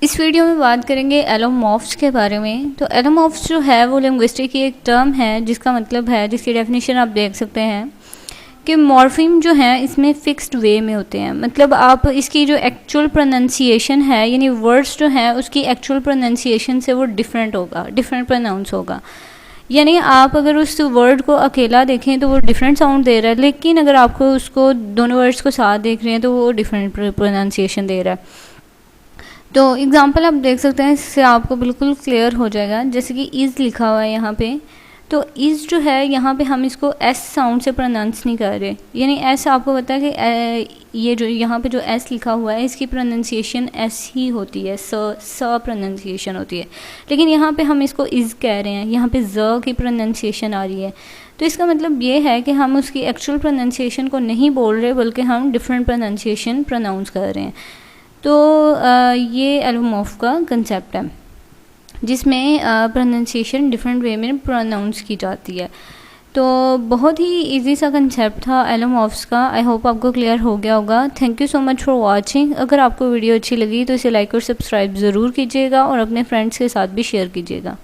इस वीडियो में बात करेंगे एलोमॉर्फ्स के बारे में। तो एलोमॉर्फ्स जो है वो लिंग्विस्टिक की एक टर्म है जिसका मतलब है, जिसकी डेफिनेशन आप देख सकते हैं कि मॉर्फिम जो है इसमें फिक्स्ड वे में होते हैं। मतलब आप इसकी जो एक्चुअल प्रोनाउंसिएशन है, यानी वर्ड्स जो हैं उसकी एक्चुअल प्रोनाउंसिएशन से वो डिफरेंट होगा, डिफरेंट प्रोनाउंस होगा। यानी आप अगर उस वर्ड को अकेला देखें तो वो डिफरेंट साउंड दे रहा है, लेकिन अगर आपको उसको दोनों वर्ड्स को साथ देख रहे हैं तो वो डिफरेंट प्रोनाउंसिएशन दे रहा है। तो एग्जांपल आप देख सकते हैं, इससे आपको बिल्कुल क्लियर हो जाएगा। जैसे कि इज़ लिखा हुआ है यहाँ पे, तो इज़ जो है यहाँ पे हम इसको एस साउंड से प्रोनाउंस नहीं कर रहे। यानी एस आपको पता है कि ये जो यहाँ पे जो एस लिखा हुआ है इसकी प्रोनाउंसिएशन एस ही होती है, स प्रोनाउंसिएशन होती है। लेकिन यहाँ पे हम इसको इज़ कह रहे हैं, यहाँ पे ज की प्रोनाउंसिएशन आ रही है। तो इसका मतलब ये है कि हम उसकी एक्चुअल प्रोनाउंसिएशन को नहीं बोल रहे, बल्कि हम डिफरेंट प्रोनाउंसिएशन प्रोनाउंस कर रहे हैं। तो ये एलोमॉर्फ का कंसेप्ट है जिसमें प्रोनाउंसिएशन डिफरेंट वे में प्रोनाउंस की जाती है। तो बहुत ही इजी सा कंसेप्ट था एलोमॉर्फ्स का। आई होप आपको क्लियर हो गया होगा। Thank you so much for watching. अगर आपको वीडियो अच्छी लगी तो इसे लाइक और सब्सक्राइब ज़रूर कीजिएगा और अपने फ्रेंड्स के साथ भी शेयर कीजिएगा।